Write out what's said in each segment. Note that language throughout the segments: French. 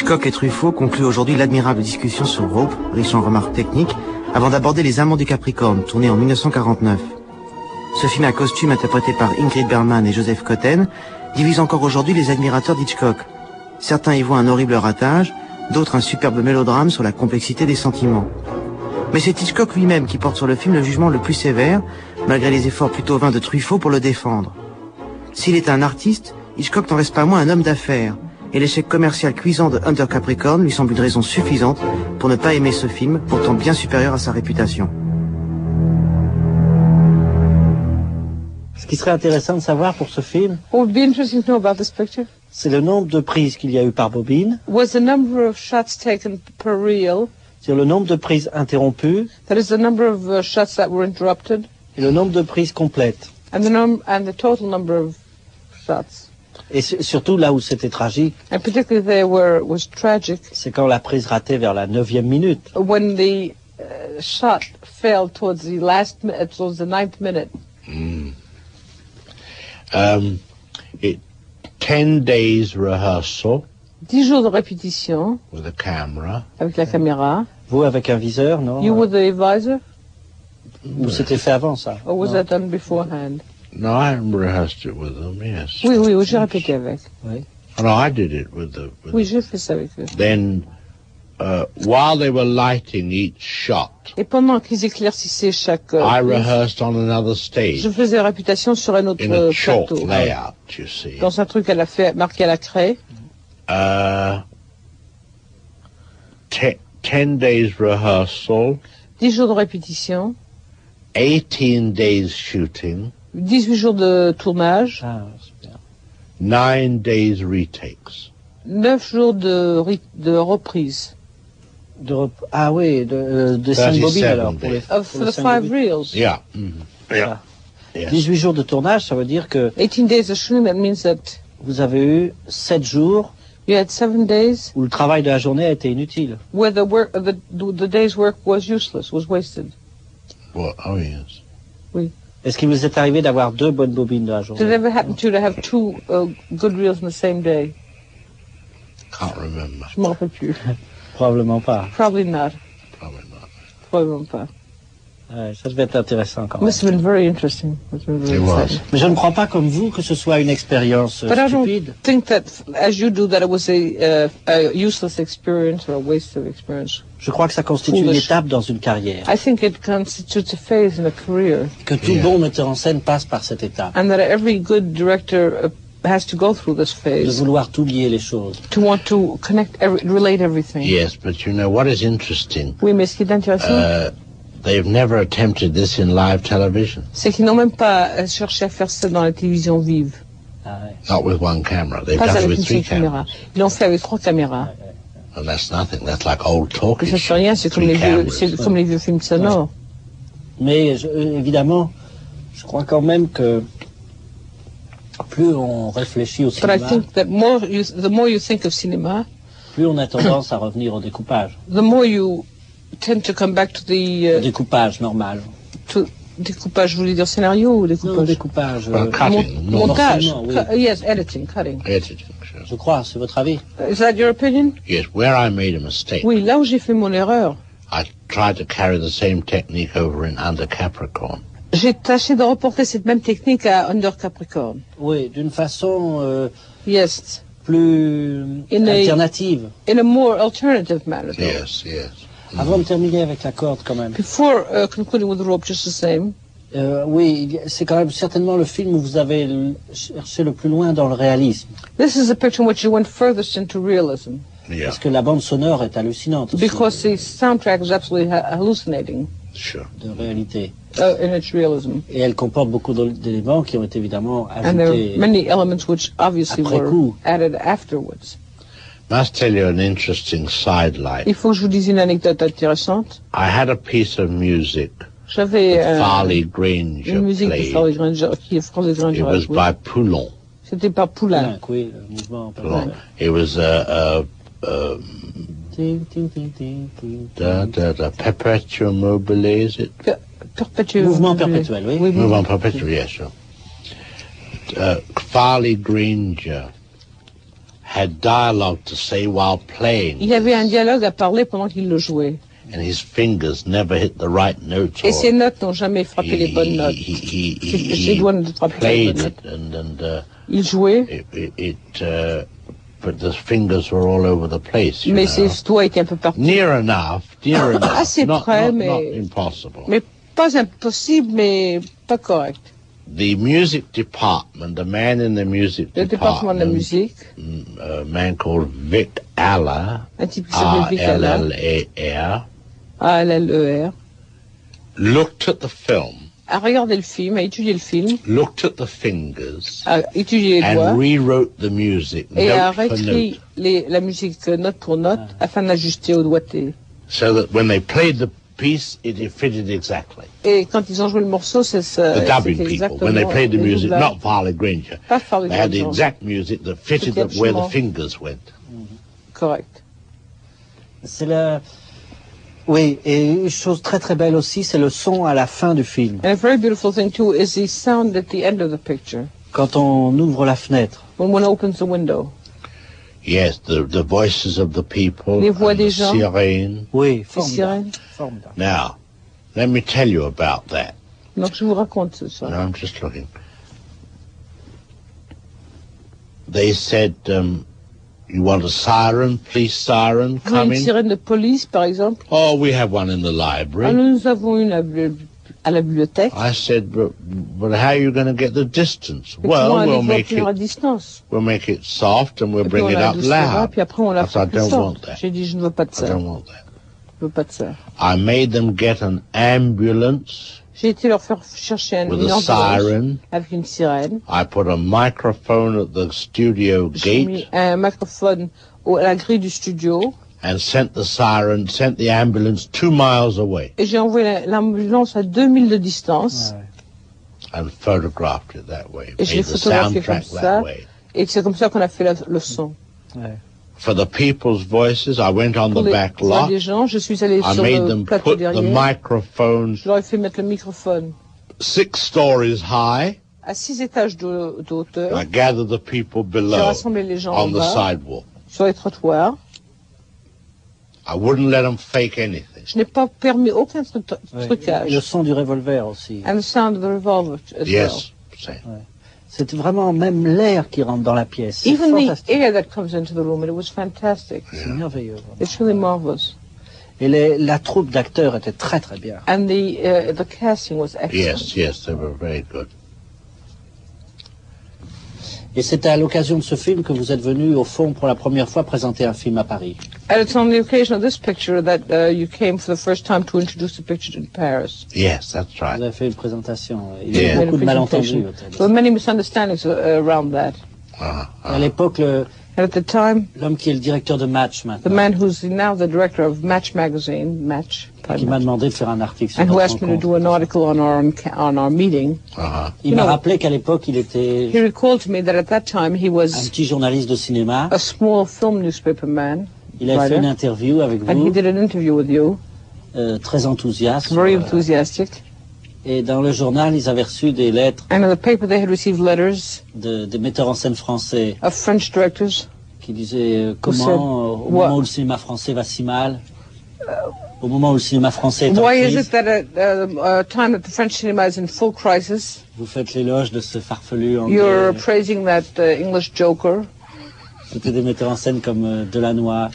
Hitchcock et Truffaut concluent aujourd'hui l'admirable discussion sur Rope, riche en remarques techniques, avant d'aborder Les Amants du Capricorne, tourné en 1949. Ce film à costume interprété par Ingrid Bergman et Joseph Cotten divise encore aujourd'hui les admirateurs d'Hitchcock. Certains y voient un horrible ratage, d'autres un superbe mélodrame sur la complexité des sentiments. Mais c'est Hitchcock lui-même qui porte sur le film le jugement le plus sévère, malgré les efforts plutôt vains de Truffaut pour le défendre. S'il est un artiste, Hitchcock n'en reste pas moins un homme d'affaires, et l'échec commercial cuisant de Under Capricorn lui semble une raison suffisante pour ne pas aimer ce film, pourtant bien supérieur à sa réputation. Ce qui serait intéressant de savoir pour ce film, What would be interesting to know about this picture c'est le nombre de prises qu'il y a eu par bobine, was the number of shots taken per reel, c'est-à-dire le nombre de prises interrompues that is the number of shots that were interrupted, et le nombre de prises complètes. and the total number of shots. Et surtout là où c'était tragique, And particularly there where it was tragic, c'est quand la prise ratait vers la 9e minute. when the shot failed towards the ninth minute. 10 days rehearsal 10 jours de répétition with a camera. avec la caméra. Vous avec un viseur, non? You were the advisor, Ou c'était fait avant ça? or was Non. that done beforehand? No, I rehearsed it with them, yes. Oui, j'ai répété avec. Oh, no, I did it with the... Oui, j'ai fait ça avec eux. Then, while they were lighting each shot, Et pendant qu'ils éclaircissaient chaque I prise, rehearsed on another stage je faisais répétition sur un autre in a chalk plateau. layout, you see. Dans un truc qu'elle a fait, marqué à la craie. 10 days rehearsal, 10 jours de répétition, 18 days shooting, 18 jours de tournage, Ah, super. 9 days retakes. 9 jours de reprise. Ah oui, de 5 bobines alors. Pour les, For pour les the 5 5 bobines. reels. Yeah. Mhm. Yeah. Ah. Yes. 18 jours de tournage, ça veut dire que 18 days of shooting, that means that vous avez eu 7 jours you had 7 days où le travail de la journée a été inutile. where the day's work was useless, was wasted. Well, oh, yes. Est-ce qu'il vous est arrivé d'avoir 2 bonnes bobines de la Did it journée? ever happen to you to have 2 good reels on the same day? Can't remember. Je m'en rappelle plus. Probablement pas. Probably not. Probably not. Probablement pas. Ouais, ça devait être intéressant quand même. Must have been very interesting. Must have been very It was. exciting. Mais je ne crois pas comme vous que ce soit une expérience But I don't stupide. think that, as you do, that it was a useless experience or a waste of experience. Je crois que ça constitue une Foolish. étape dans une carrière. I think it constitutes a phase in a career, Que tout Yeah. bon metteur en scène passe par cette étape. and that every good director has to go through this De phase vouloir tout lier les choses. to want to relate everything. Yes, but you know what is interesting? Oui, mais ce qui est intéressant, They've never attempted this in live television. c'est qu'ils n'ont même pas cherché à faire ça dans la télévision vive. Ah ouais. Not with one camera. They've Pas done it avec with une 3 seule caméra. cameras. Ils l'ont fait avec 3 caméras. And that's nothing. That's like old Et talkish. ça, c'est rien, c'est comme 3 les vieux, cameras. c'est comme les vieux films sonores. Mais évidemment, je crois quand même que plus on réfléchit au But I cinéma, think that the more you think of cinema, plus on a tendance à revenir au découpage. the more you tend to come back to Au découpage normal. découpage, je voulais dire scénario ou Non, découpage? découpage. Well, cutting. No, Montage. Morcellement, oui. Yes, editing, cutting. editing. Sure. Je crois, c'est votre avis. Is that your opinion? Yes, where I made a mistake, Oui, là où j'ai fait mon erreur, I tried to carry the same technique over in Under Capricorn. j'ai tâché de reporter cette même technique à Under Capricorn. Oui, d'une façon Yes, plus alternative. in a more alternative manner. though. Yes, yes. Avant de terminer avec la corde quand même. Before concluding with the rope, just the same, Oui, c'est quand même certainement le film où vous avez cherché le plus loin dans le réalisme. this is a picture in which you went furthest into realism, Yeah, Parce que la bande sonore est hallucinante aussi, because the soundtrack is absolutely hallucinating sure. de réalité. in its realism. Et elle comporte beaucoup d'éléments qui ont été évidemment And there ajoutés. are many elements which obviously Après were coup. added afterwards. Must tell you an interesting sidelight. Il faut que je vous dise une anecdote intéressante. I had a piece of music J'avais that Farley Granger une musique de played. Farley Granger, qui est Farley Granger. It was oui. by Poulon. C'était pas Poulain. Poulain, oui, le mouvement. Poulon. It was Perpetuum mobile, is it? Perpétuel. Mouvement perpétuel, oui. Oui, Mouvement perpetuel, yes, sure. Farley Granger had dialogue to say while playing. Il avait un dialogue à parler pendant qu'il le jouait. And his fingers never hit the right notes. Et ses notes n'ont jamais frappé les bonnes notes. Ses doigts ne frappaient pas les bonnes played notes. it and Il jouait, but the fingers were all over the place. You mais know. ses doigts étaient un peu partout. Near enough. Assez not, près, not, mais- not impossible. Mais pas impossible, mais pas correct. The music department, the man in the music Le département de la department, musique, a man called Vic Aller, un type qui s'appelait Vic Aller, A-L-L-A-R, A-L-L-E-R, looked at the film, a regardé le film, a étudié le film, looked at the fingers, a étudié les doigts and rewrote the music et a note for réécrit note, la musique note pour note afin de l'ajuster au doigté. so that when they played the piece, it fitted exactly. Et quand ils ont joué le morceau, The dubbing c'était people, when they exactement played the le music, doublage. not Farley Granger, Pas Farley they had the Granger. exact music that fitted where the absolument. fingers went. Correct. C'est le... Oui, et une chose très très belle aussi, c'est le son à la fin du film. And a very beautiful thing too is the sound at the end of the picture. Quand on ouvre la fenêtre. When one opens the window. Yes, the voices of the people, Les voix and des the gens. sirene. Oui, Les formidable. sirènes. Formidable. Now, let me tell you about that. Donc je vous raconte ça. I'm just looking. They said, you want a siren, police siren Vous voulez une coming? sirène de police, par exemple? Oh, we have one in the Ah, library. nous avons une à la bibliothèque. I said, but how are you going to get the distance? Mais Well, comment we'll allez-vous make obtenir à it distance? soft and we'll Et puis bring on it la up doucera, loud. puis après on la I fera said, I plus don't want forte. that. J'ai dit, je ne veux pas de I ça. don't want that. Je veux pas de ça. I made them get an ambulance J'ai été leur faire chercher with une a ambulance siren. avec une sirène. I put a microphone at the studio J'ai gate. mis un microphone à la grille du studio And sent the ambulance 2 miles away et j'ai envoyé l'ambulance à 2000 de distance. Ouais. and photographed it that way. Et je l'ai Made the photographié comme soundtrack ça. that way. Et c'est comme ça qu'on a fait le son. Ouais. For the people's voices, I went on Pour the les back voix lot. des gens, je suis allé I sur made le them plateau put the derrière. microphone Je leur ai fait mettre le microphone 6 stories high. à 6 étages de hauteur. I gathered the people J'ai below rassemblé les gens en on the bas, sidewalk. sur les trottoirs. I wouldn't let them fake anything. Je n'ai pas permis aucun Ouais. trucage. Et le son du revolver aussi. And the sound of the revolver as well. Yes. Same. C'est vraiment même l'air qui rentre dans la pièce. C'est Even the fantastique. air that comes into the room, and it was fantastic. C'est merveilleux. It's really marvelous. Et la troupe d'acteurs était très très bien. And the casting was excellent. Yes, they were very good. Et c'était à l'occasion de ce film que vous êtes venu, au fond, pour la première fois présenter un film à Paris. And it's on the occasion of this picture that you came for the first time to introduce the picture to Paris. Yes, that's Vous right. avez fait une présentation. Il y a Yeah. eu beaucoup de malentendus. There were many misunderstandings around that. À l'époque, And at the time, l'homme qui est le directeur de Match the maintenant, man who's now the director of Match magazine, qui m'a demandé de faire un article sur and who notre asked me to rencontre, do an article on our meeting, il m'a rappelé qu'à l'époque, il était he recalled to me that at that time he un was petit journaliste de cinéma. a small film newspaper man, Il a fait une interview avec and he vous, did an interview with you, très enthousiaste. very enthusiastic. Et dans le journal, ils avaient reçu des lettres And in the paper they had received letters des metteurs en scène français of French directors qui disaient comment, said, au moment où le cinéma français va si mal, au moment où le cinéma français est en Why is crise, it that at a time that the French cinema is in full crisis, vous faites l'éloge de ce farfelu anglais. you're praising that English joker, C'était des metteurs en scène comme Delannoy,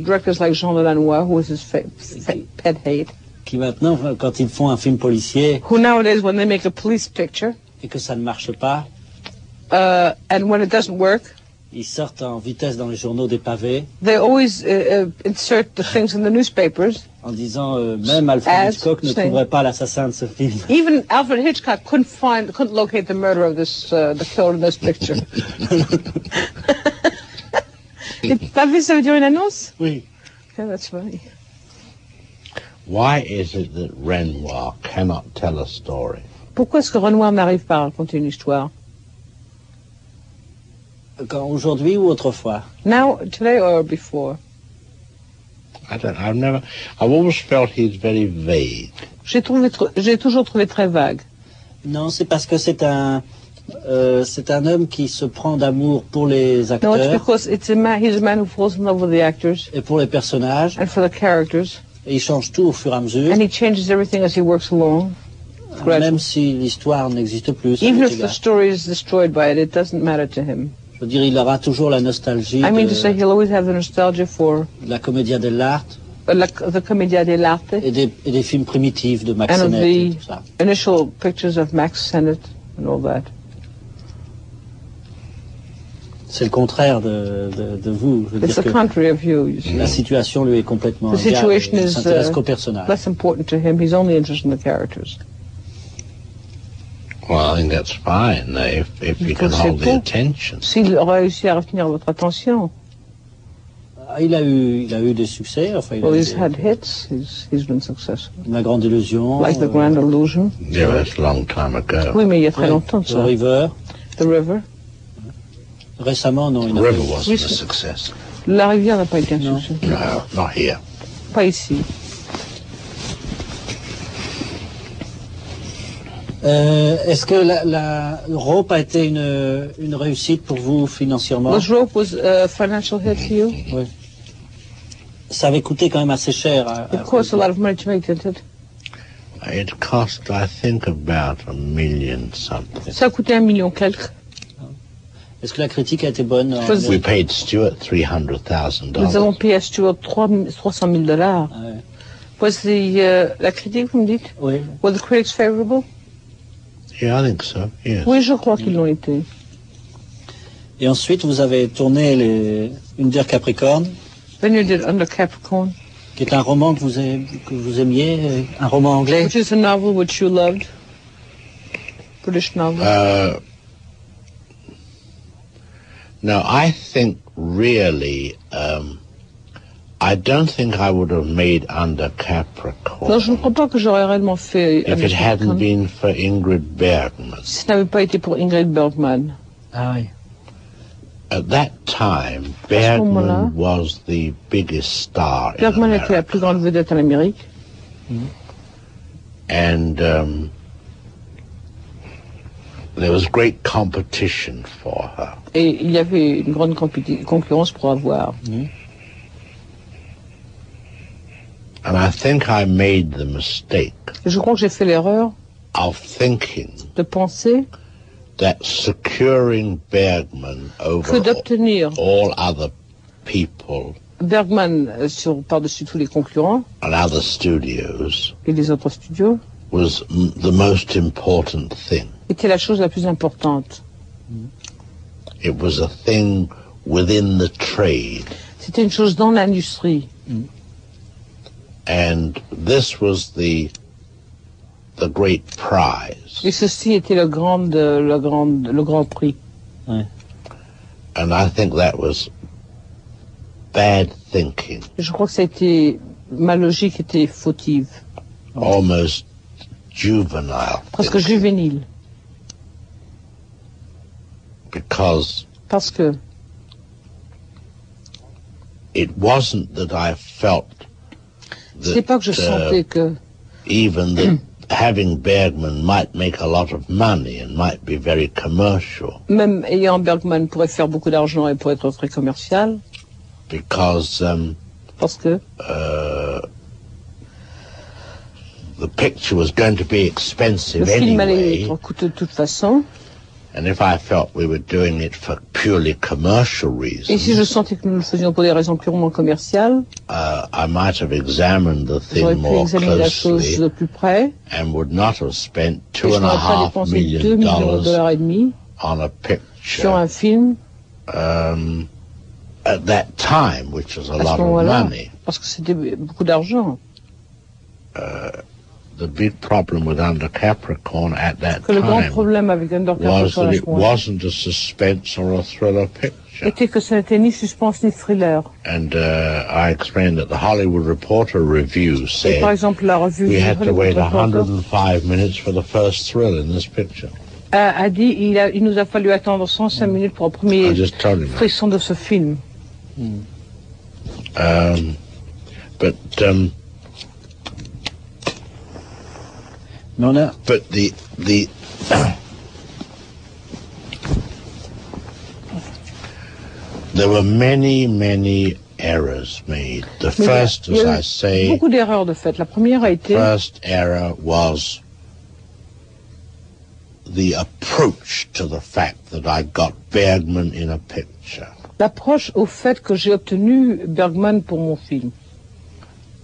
directors like Jean Delannoy, who was his pet hate, qui maintenant, quand ils font un film policier who nowadays, when they make a police picture, et que ça ne marche pas, and when it doesn't work, ils sortent en vitesse dans les journaux des pavés they always insert the things in the newspapers. en disant même Alfred As Hitchcock ne saying- trouverait pas l'assassin de ce film. Even Alfred Hitchcock couldn't locate the murderer of this, the killer in this picture. Les pavés, ça veut dire une annonce? Oui. Yeah, that's funny. Why is it that Renoir cannot tell a story? Pourquoi est-ce que Renoir n'arrive pas à raconter une histoire? Aujourd'hui ou autrefois? Now, today or before? I've always felt he's very vague. J'ai toujours trouvé très vague. Non, c'est parce que c'est c'est un homme qui se prend d'amour pour les No, it's acteurs because he's a man who falls in love with the actors et pour les personnages, and for the characters, et il change tout au fur et à mesure, and he changes everything as he works along. même si l'histoire n'existe plus. ça Even lui if est the égal. story is destroyed by it, it doesn't matter to him. Je veux dire, il aura toujours la nostalgie I mean to de say, he'll always have the nostalgia for la commedia dell'arte the Commedia dell'arte et des films primitifs de Max and of Sennett et the tout ça. initial pictures of Max Sennett and all that. C'est le contraire de vous. Je veux It's dire the que contrary of you, you see. la situation lui est complètement The égale. situation Il is s'intéresse qu'aux personnages. less important to him. He's only interested in the characters. Well, I think that's fine if you can Because hold c'est the beau. attention. S'il réussit à retenir votre attention, Ah, il a eu des succès. Enfin, il well, a eu he's had hits. He's been successful. La Grande Illusion. Like The Grand Illusion. Yeah, that's a long time ago. Oui, mais il y a très ouais, longtemps de The ça. River. The River. Récemment, non. Il n'a River pas eu. wasn't a success. La rivière n'a pas été un Non. succès. No, not here. Pas ici. Est-ce que la Rope a été une réussite pour vous financièrement? Was Rope was a financial hit to you? Oui. Ça avait coûté quand même assez cher. It cost a lot of money to make, didn't it? It cost, I think, about $1 million something. Ça a coûté 1 million quelque. Est-ce que la critique a été bonne? We paid Stewart $300,000. Nous avons payé à Stewart 300 000 dollars. Ah ouais. Was la critique, vous me dites? Oui. Were the critics favorable? Yeah, I think so, yes. Oui, je crois qu'ils l'ont été. Et ensuite, vous avez tourné Une der Capricorne, Then you did Under Capricorn, qui est un roman que vous aimiez, un roman anglais. which is a novel which you loved. British novel. No, I think really, I don't think I would have made Under Capricorn Non, je ne crois pas que j'aurais réellement fait if Under it hadn't Capricorn been for Ingrid Bergman. si ce n'avait pas été pour Ingrid Bergman. Ah oui. At that time, moment-là, Bergman was the biggest star in Bergman était la America. plus grande vedette en Amérique. And there was great competition for her. Et il y avait une grande concurrence pour avoir. And I think I made the mistake Et je crois que j'ai fait l'erreur of thinking de penser that securing Bergman que over d'obtenir all other people Bergman par-dessus tous les concurrents and other studios et les autres studios was the most important thing. était la chose la plus importante. It was a thing within the trade. C'était une chose dans l'industrie. And this was the great prize. Et ceci était le grand prix. And I think that was bad thinking, Et je crois que ça a été, ma logique était fautive, almost juvenile, presque juvénile. because Parce que it wasn't that I felt c'était pas que je sentais que even that having Bergman might make a lot of money and might be very commercial, même ayant Bergman pourrait faire beaucoup d'argent et pourrait être très commercial, because parce que the picture was going to be le expensive film allait anyway, être coûteux de toute façon. and if I felt we were doing it for purely commercial Et si reasons, je sentais que nous le faisions pour des raisons purement commerciales, I might have examined the j'aurais thing pu more examiner la chose closely de plus près. and would not have spent Et je n'aurais pas $2.5 dépensé 2 millions de million dollars et demi on a sur picture un film at that time, which was a à lot ce of moment-là, money. parce que c'était beaucoup d'argent. The big problem with Under Capricorn at that Que le grand time problème avec Under was Capricorn that à it ce moment-là wasn't a suspense or a thriller picture. était que ce n'était ni suspense ni thriller. And I explained that the Hollywood Reporter review Et par said exemple, la revue we du had to Hollywood wait Reporter 105 minutes for the first thrill in this picture. a dit il nous a fallu attendre 105 minutes pour le I premier just told him that. frisson de ce film. Mais on a, But the There were many errors made. The Mais first, il y as a I eu say, beaucoup d'erreurs de fait. La première a été first error was the approach to the fact that I got Bergman in a picture. l'approche au fait que j'ai obtenu Bergman pour mon film.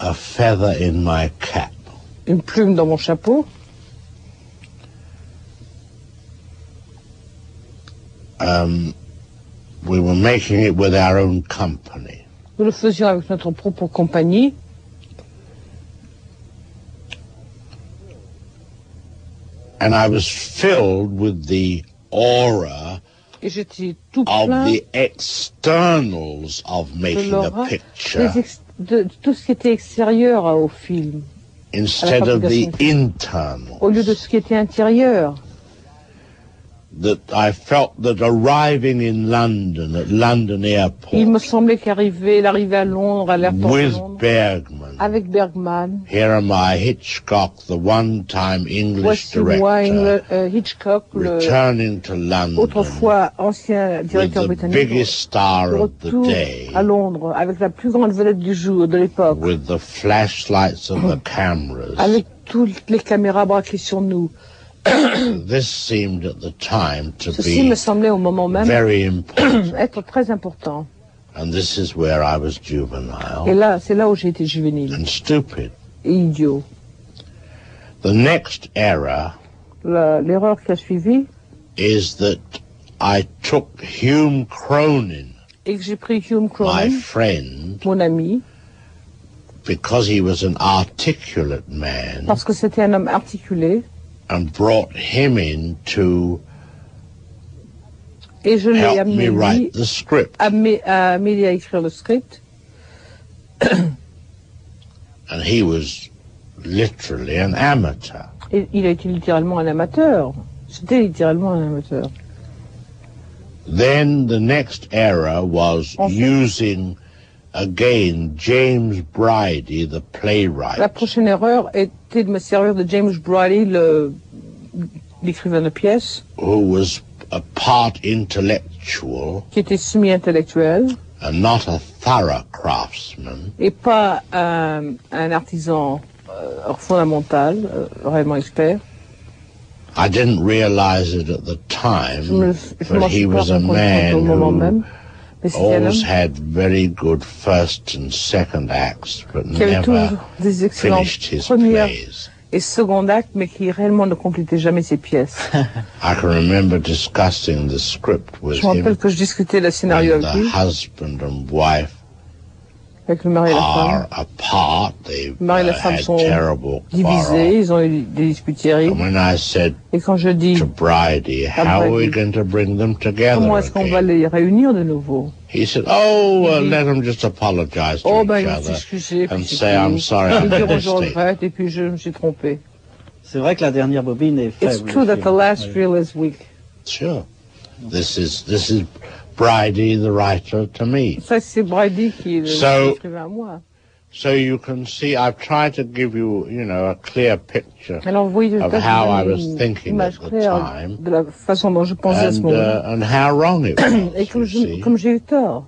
A feather in my cap. Une plume dans mon chapeau. We were making it with our own company. Nous le faisions avec notre propre compagnie. And I was filled with the aura Et j'étais tout of plein the externals of de making l'aura, a picture de tout ce qui était extérieur au film, instead of the fabrication. internal. au lieu de ce qui était intérieur. That I felt that arriving in London, at London Il me Airport, semblait l'arrivée à Londres, à l'aéroport de with Londres, Bergman, avec Bergman, here am I, Hitchcock, the one-time English voici moi, director, Hitchcock, returning to London autrefois ancien with directeur the britannique, biggest star de of the retour day, à Londres, avec la plus grande vedette du jour, de l'époque, with the flashlights and the cameras. avec toutes les caméras braquées sur nous. This seemed at the time to Ceci me be semblait au moment même very important, être très important. and this is where I was juvenile Et là, c'est là où j'ai été juvénile and stupid. et idiot. The next error L'erreur qui a suivi, is that I took Hume Cronin, et que j'ai pris Hume my Cronin, friend, mon ami, because he was an articulate man, parce que c'était un homme articulé, and brought him in to et je l'ai help me amené lui write the script. à m'aider à écrire le script. And he was literally an amateur. Et il a été littéralement un amateur. C'était littéralement un amateur. Then the next error was Ensuite- using again James Bridie, the playwright, La prochaine erreur était de me servir de James Bridie, l'écrivain de pièces, who was a part intellectual qui était semi-intellectuel and not a thorough craftsman. et pas un artisan fondamental, réellement expert. I didn't realize it at the Je time, m'en but he suis pas was a rendu compte man au moment who même. Mais c'était un always homme had very good first and second acts, but qui avait never toujours des excellents finished his premières plays. et second actes, mais qui réellement ne complétait jamais ses pièces. I can remember discussing the script with Je me rappelle him, que je discutais le scénario and avec lui, the husband and wife avec le mari et la are femme. apart. They've Le mari et la femme had sont terrible divisés, quarrels. ils ont eu des disputes terribles. And when I said Et quand je dis to Bridie, how are we going to bring them together comment est-ce qu'on va again? les réunir de nouveau, He said, oh, Il dit- let them just apologize to oh each ben ils vont other s'excuser, and puis c'est say, I'm tout. sorry, I Ils made a diront je mistake. regrette et puis je me suis trompé. C'est vrai que la dernière bobine est faible. It's true that the last reel is weak. Sure. This is Bridie, the writer, to me. Ça c'est Brady qui So- l'écrivait à moi. So you can see, I've tried to give you, a clear picture Alors vous voyez, of je how I donne was une thinking image at the claire time, de la façon dont je pensais à ce moment. and how wrong it Et was, you see. comme j'ai eu tort.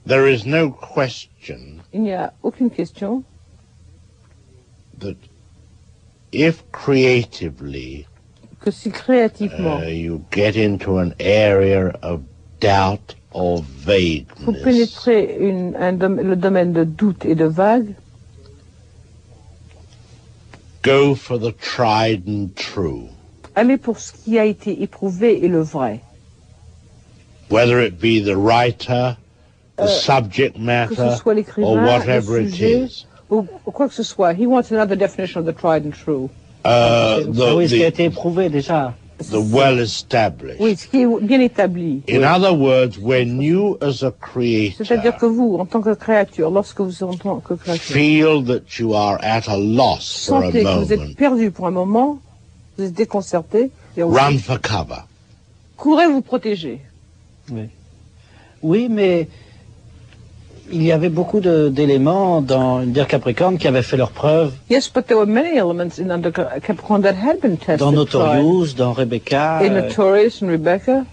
There is no question Il n'y a aucune question that if creatively que si créativement you get into an area of doubt or vous vagueness, pénétrez le domaine de doute et de vague, go for the tried and true, allez pour ce qui a été éprouvé et le vrai. whether it be the writer, the subject Que matter, ce soit or l'écrivain, le whatever it sujet, is. ou quoi que ce soit. He wants another definition of the tried and true. Ah oui, ce qui a The été éprouvé déjà. well established. Oui, ce qui est bien établi. In other words, when you as a C'est-à-dire que creator vous, en tant que créature, lorsque vous en tant que créature, feel that you are at a loss for a sentez que vous êtes moment, perdu pour un moment, vous êtes déconcerté, et run for cover. courez vous protéger. Oui, mais Il y avait beaucoup d'éléments dans Une Deer Capricorn qui avaient fait leurs preuves. Yes, but there were many elements in Under Capricorn that had been tested. Dans Notorious, dans Rebecca. In Notorious and Rebecca.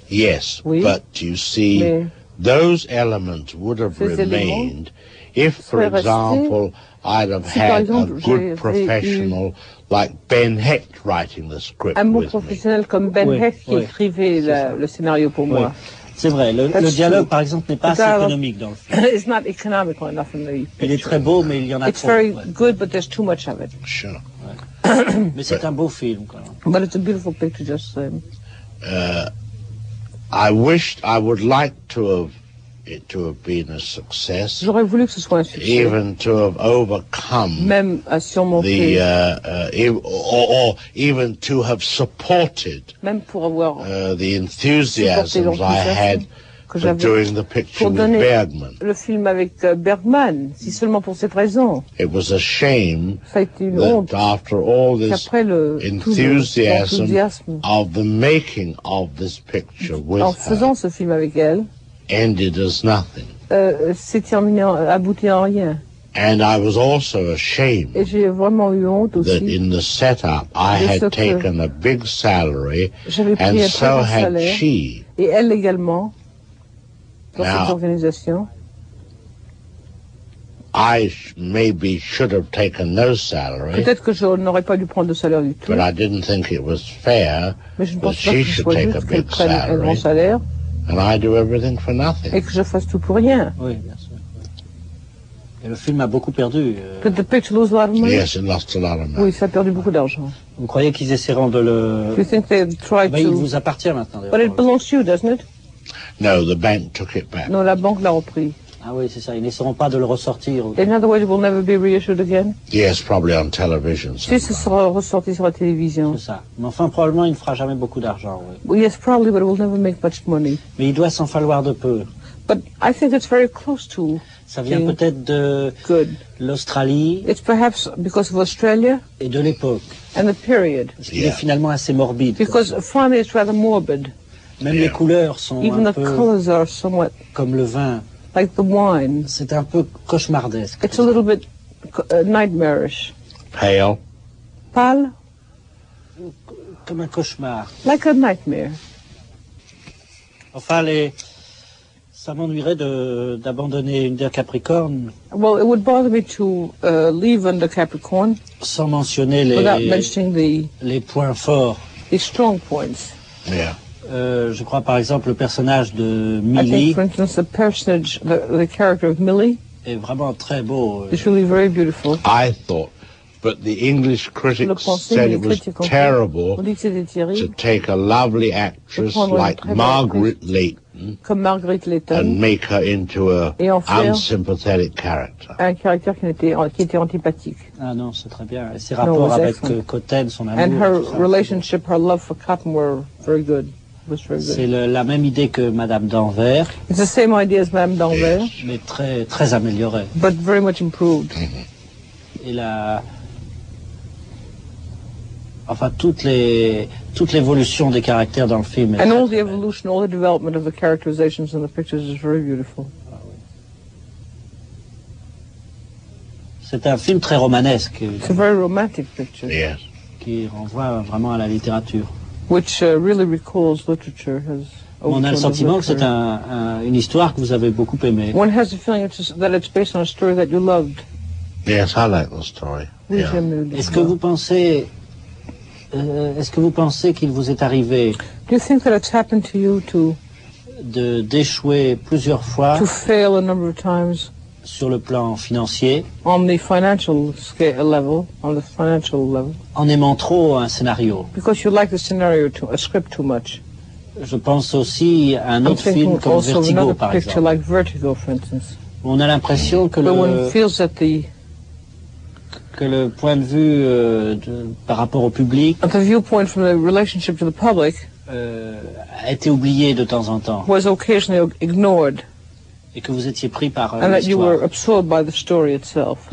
Yes, Oui. but you see, Mais those elements would have ces remained if, for seraient restés example, I'd have si, par had exemple, a j'avais good eu professional like Ben Hecht writing the script un bon with me. professionnel comme Ben Oui, Hecht qui oui. écrivait le scénario pour Oui. moi. C'est vrai, le That's dialogue true. par exemple n'est pas The assez dialogue- économique dans le film. It's not economical enough in the picture. Il est très beau, mais il y en a It's trop. very Ouais. good, but there's too much of it. Sure. Mais c'est un beau film, quoi. But it's a beautiful picture just the same. I wished I would like to have it to have been a success, J'aurais voulu que ce soit un succès. even to have overcome Même à surmonter, or even to have supported même pour avoir the enthusiasms I had que for j'avais doing the picture pour with donner Bergman. le film avec Bergman, si seulement pour cette raison. It was a shame Ça a été une honte that after all this qu'après enthusiasm l'enthousiasme of the making of this picture with en her faisant ce film avec elle, ended as nothing. s'est terminé, abouti en rien. And I was also ashamed Et j'ai vraiment eu honte that aussi. in the setup I De ce had que taken a big salary J'avais pris and un très so bon had salaire, she. et elle également, dans Now, cette organisation. Maybe should have taken no salary, Peut-être que je n'aurais pas dû prendre de salaire du tout, but I didn't think it was fair mais je ne that pense pas she que ce should soit take a juste qu'elle big prenne un grand salary salaire and I do everything for et nothing. que je fasse tout pour rien. Oui, bien sûr. Et le film a beaucoup perdu. Did the picture lose a lot of money? Yes, it lost a lot of money. Oui, ça a perdu beaucoup d'argent. Vous croyez qu'ils essaieront de Do you le... think they tried Ben, il to... vous appartient maintenant. But d'ailleurs. it belongs to you, doesn't it? No, the bank took it back. Non, la banque l'a repris. Ah oui, c'est ça. Ils n'essaieront pas de le ressortir. In other words, it will never be reissued again. Yes, probably on television. Si ce somehow. sera ressorti sur la télévision. C'est ça. Mais enfin, probablement, il ne fera jamais beaucoup d'argent. Oui. Well, yes, probably, but it will never make much money. Mais il doit s'en falloir de peu. But I think it's very close to Ça vient being peut-être de good. l'Australie It's perhaps because of Australia et de l'époque. and the period. Parce qu'il est Yeah. finalement assez morbide. comme Because ça. finally it's rather morbid. Même Yeah. les couleurs sont Even un the peu colors are somewhat comme le vin. like the wine. C'est un peu cauchemardesque. It's a little bit nightmarish. Pale. Pâle, Comme un cauchemar. like a nightmare. Enfin, ça m'ennuierait d'abandonner Une Deer Capricorn Well, it would bother me to leave under Capricorn sans mentionner without mentioning les points forts. the strong points. Yeah. Je crois par exemple le personnage de I think, Millie for instance, the character of Millie est vraiment très beau. is really very beautiful. I thought, but the English Le critics pensée, said les it was critiques ont dit- terrible on dit que c'était to terrible, take a lovely actress prendre une like très belle Margaret Leighton comme Margaret and Leighton, make her into a Et en faire- unsympathetic character. un caractère qui était antipathique. Ah non, c'est très bien. Et ses No, rapports it was avec excellent. Cotten, son amour. And her tout ça, relationship, her love for Cotton were very good. Was very c'est good. la même idée que Madame d'Anvers, It's the same idea as Madame d'Anvers, mais très, très améliorée. but very much improved. Et enfin, toute l'évolution des caractères dans le film. est And très, all the très belle. evolution, all the development of the characterizations in the pictures is very beautiful. C'est un film très romanesque, It's a very romantic picture, Yes. qui renvoie vraiment à la littérature. which really recalls literature. On a le sentiment que c'est une histoire que vous avez beaucoup aimée. One has the feeling that it's based on a story that you loved. Yes, I like the story. Oui, Yeah. j'aime le livre. Est-ce que vous pensez qu'il vous est arrivé Do you think that it's happened to you d'échouer plusieurs fois to fail a number of times sur le plan financier on the financial level, en aimant trop un scénario? because you like the scenario, a script too much? Je pense aussi à un I'm autre film thinking comme also of Vertigo, another par picture exemple. like Vertigo, for instance. On a l'impression que But one feels that le point de vue par rapport au public the viewpoint from the relationship to the public a été oublié de temps en temps was occasionally ignored, et que vous étiez pris par and that you were l'histoire. absorbed by the story itself.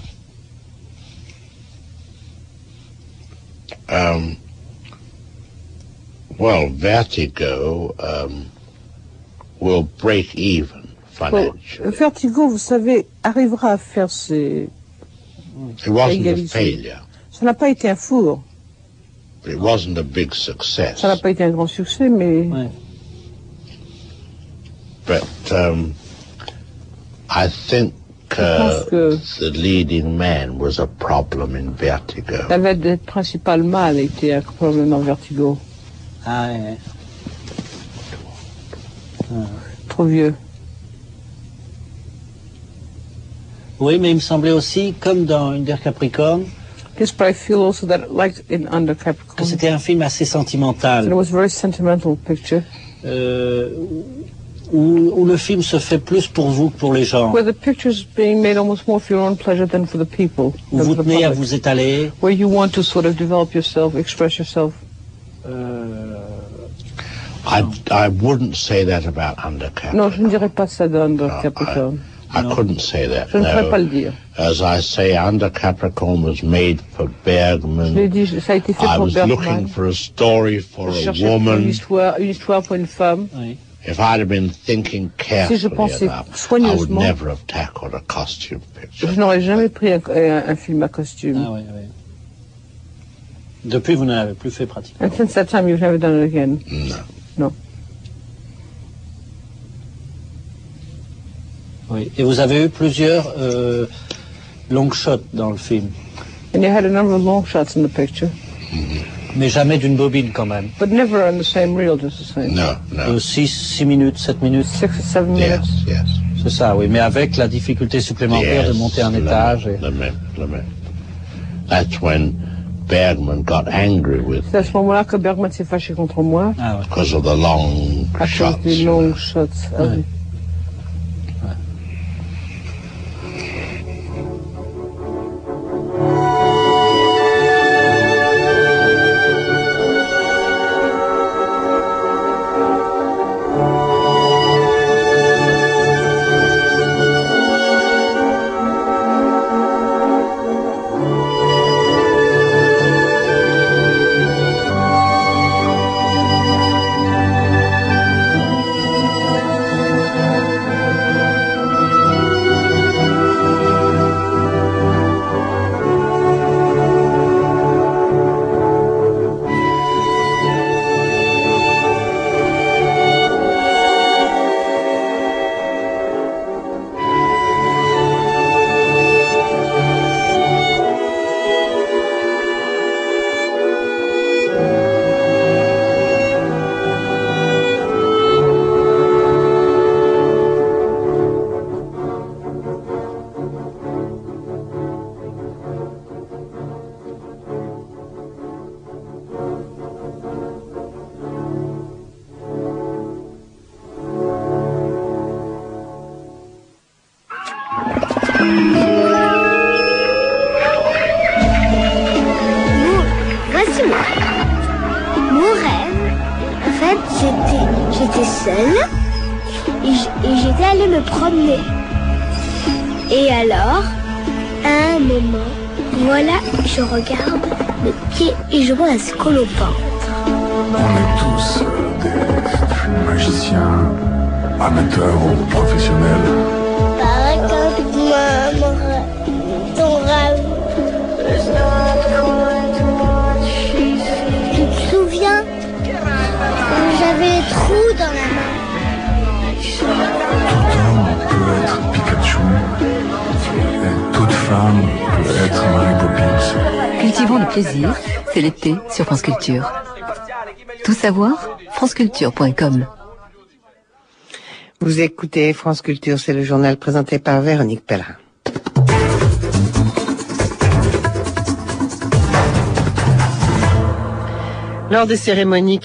Well, Vertigo will break even financially. Vertigo, vous savez, arrivera à faire ses... It wasn't a égaliser. failure. Ça n'a pas été un four. It wasn't a big success. Ça n'a pas été un grand succès, mais... Ouais. But I think pense que- the leading man was a problem in Vertigo. La vedette principale mâle était un problème en Vertigo. Ah, ouais. Trop vieux. Oui, mais il me semblait aussi, comme dans Under Capricorn, Yes, but I feel also that, like in Under que Capricorn, c'était un film assez that it sentimental, was a very sentimental picture, où le film se fait plus pour vous que pour les gens, where the picture's being made almost more for your own pleasure than for the people, où than vous for the tenez à public. vous étaler. Where you want to sort of develop yourself, express yourself. I wouldn't say that about Under Capricorn. Non, je ne dirais pas ça d'Under No, Capricorn. I couldn't say that. Je ne pourrais No. pas le dire. As I say, Under Capricorn was made for Je l'ai Bergman. dit, ça a été fait I pour was Bergman. looking for a story for Je a cherchais pour une woman. histoire pour une femme. Oui. If I'd have been thinking carefully pensais enough, I would soigneusement, never have tackled a costume picture. Je n'aurais jamais pris un film à costume. Ah, oui, oui. Depuis, vous n'en avez plus fait pratiquement. And since that time, you've never done it again. No. Oui. Et vous avez eu plusieurs long shots dans le film, And you had a number of long shots in the picture, mais jamais d'une bobine quand même. but never on the same reel, just the same. No, no. 6 minutes, 7 minutes, 6 or 7 Yes, minutes. yes. c'est ça, oui. Mais avec la difficulté supplémentaire de monter un étage. Et... Lament. That's when Bergman got angry with C'est à ce moment-là que Bergman s'est fâché contre moi, Ah, ouais. because of the long à shots. cause des longs shots. Ah oui. Voici mon rêve. Mon rêve, en fait, j'étais seule et j'étais allée me promener. Et alors, à un moment, voilà, je regarde le pied et je vois un scolopendre. On est tous des magiciens, amateurs ou professionnels. Raconte-moi ton rêve. Tu te souviens? J'avais des trous dans la main. Tout homme peut être Pikachu et toute femme peut être Mary Poppins. Cultivons le plaisir, c'est l'été sur France Culture. Tout savoir, franceculture.com. Vous écoutez France Culture, c'est le journal présenté par Véronique Pellerin. Lors des cérémonies